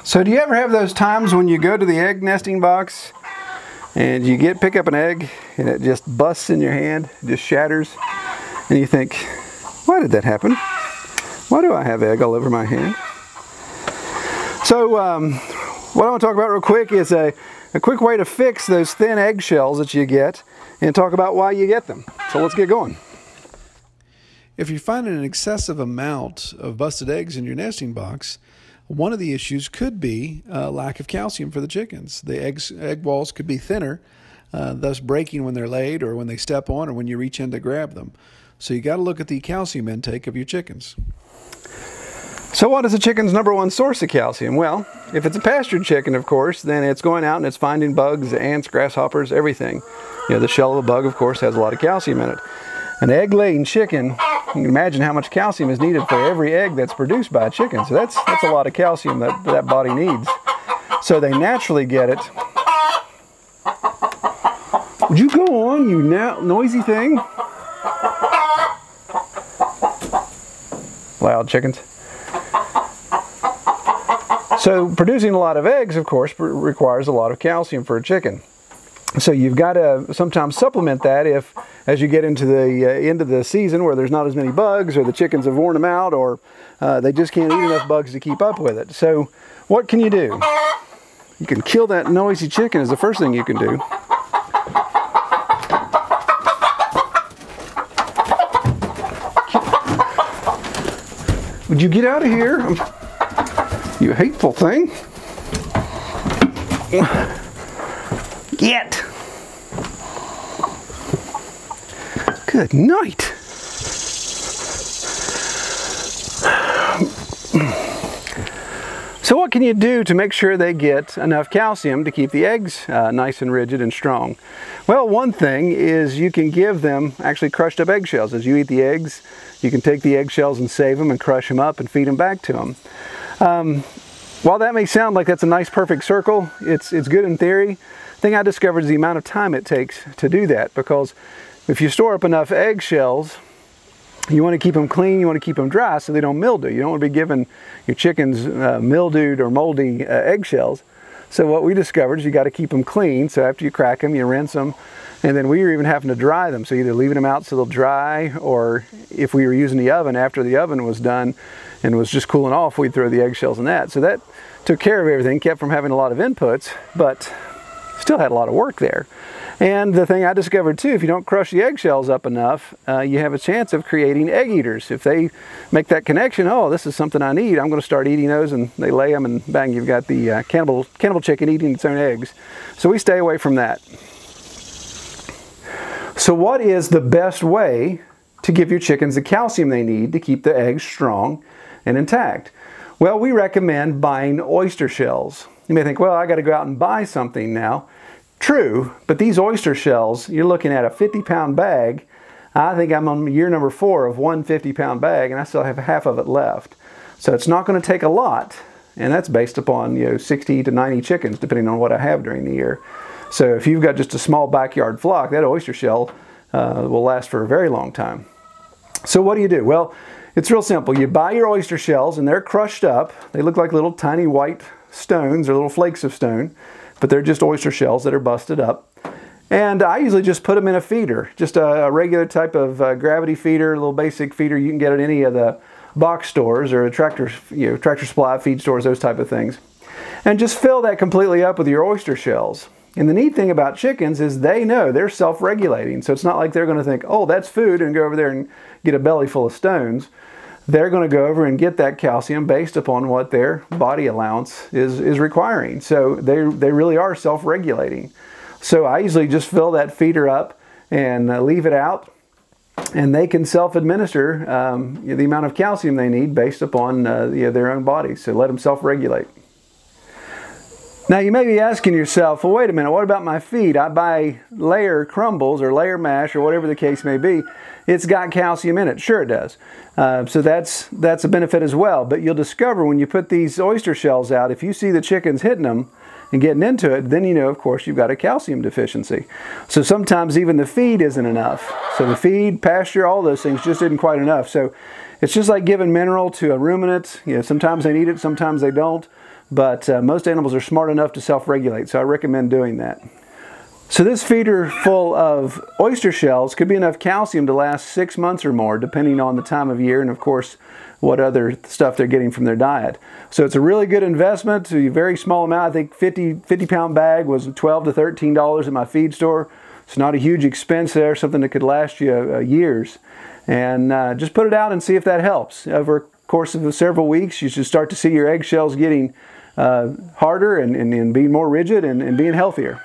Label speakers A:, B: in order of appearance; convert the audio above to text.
A: So do you ever have those times when you go to the egg nesting box and you pick up an egg and it just busts in your hand, it just shatters, and you think, why did that happen? Why do I have egg all over my hand? So what I want to talk about real quick is a quick way to fix those thin eggshells that you get and talk about why you get them. So let's get going. If you're finding an excessive amount of busted eggs in your nesting box, one of the issues could be lack of calcium for the chickens. The egg walls could be thinner, thus breaking when they're laid or when they step on or when you reach in to grab them. So you got to look at the calcium intake of your chickens. So what is a chicken's #1 source of calcium? Well, if it's a pastured chicken, of course, then it's going out and it's finding bugs, ants, grasshoppers, everything. You know, the shell of a bug, of course, has a lot of calcium in it. An egg-laying chicken, you can imagine how much calcium is needed for every egg that's produced by a chicken. So that's a lot of calcium that body needs. So they naturally get it. Would you go on, you noisy thing? Loud chickens. So producing a lot of eggs, of course, requires a lot of calcium for a chicken. So you've got to sometimes supplement that if, as you get into the end of the season where there's not as many bugs or the chickens have worn them out or they just can't eat enough bugs to keep up with it. So what can you do? You can kill that noisy chicken is the first thing you can do. Would you get out of here? You hateful thing. Get! Good night. So what can you do to make sure they get enough calcium to keep the eggs nice and rigid and strong? Well, one thing is you can give them actually crushed up eggshells. As you eat the eggs, you can take the eggshells and save them and crush them up and feed them back to them. While that may sound like that's a nice perfect circle, it's good in theory. The thing I discovered is the amount of time it takes to do that, because if you store up enough eggshells, you want to keep them clean, you want to keep them dry so they don't mildew. You don't want to be giving your chickens mildewed or moldy eggshells. So what we discovered is you got to keep them clean. So after you crack them, you rinse them, and then we were even having to dry them. So either leaving them out so they'll dry, or if we were using the oven, after the oven was done and was just cooling off, we'd throw the eggshells in that. So that took care of everything, kept from having a lot of inputs, but still had a lot of work there. And the thing I discovered too, if you don't crush the eggshells up enough, you have a chance of creating egg eaters. If they make that connection, oh, this is something I need, I'm going to start eating those, and they lay them, and bang, you've got the cannibal chicken eating its own eggs. So we stay away from that. So what is the best way to give your chickens the calcium they need to keep the eggs strong and intact? Well, we recommend buying oyster shells. You may think, well, I got to go out and buy something now. True, but these oyster shells, you're looking at a 50-pound bag. I think I'm on year number 4 of one 50-pound bag, and I still have half of it left. So it's not going to take a lot, and that's based upon 60 to 90 chickens, depending on what I have during the year. So if you've got just a small backyard flock, that oyster shell will last for a very long time. So what do? Well, it's real simple. You buy your oyster shells, and they're crushed up. They look like little tiny white stones or little flakes of stone, but they're just oyster shells that are busted up. And I usually just put them in a feeder, just a regular type of gravity feeder, a little basic feeder you can get at any of the box stores or tractor supply feed stores, those type of things. And just fill that completely up with your oyster shells. And the neat thing about chickens is they know they're self-regulating. So it's not like they're going to think, oh, that's food, and go over there and get a belly full of stones. They're going to go over and get that calcium based upon what their body allowance is requiring. So they really are self-regulating. So I usually just fill that feeder up and leave it out, and they can self-administer the amount of calcium they need based upon their own bodies. So let them self-regulate. Now you may be asking yourself, well, wait a minute, what about my feed? I buy layer crumbles or layer mash or whatever the case may be. It's got calcium in it. Sure it does. So that's a benefit as well. But you'll discover when you put these oyster shells out, if you see the chickens hitting them and getting into it, then you know, of course, you've got a calcium deficiency. So sometimes even the feed isn't enough. So the feed, pasture, all those things just isn't quite enough. So it's just like giving mineral to a ruminant. You know, sometimes they need it, sometimes they don't. But most animals are smart enough to self-regulate, so I recommend doing that. So this feeder full of oyster shells could be enough calcium to last 6 months or more, depending on the time of year and, of course, what other stuff they're getting from their diet. So it's a really good investment. A very small amount. I think 50-pound bag was $12 to $13 at my feed store. It's not a huge expense there, something that could last you years. And just put it out and see if that helps. Over the course of several weeks, you should start to see your eggshells getting harder and being more rigid and being healthier.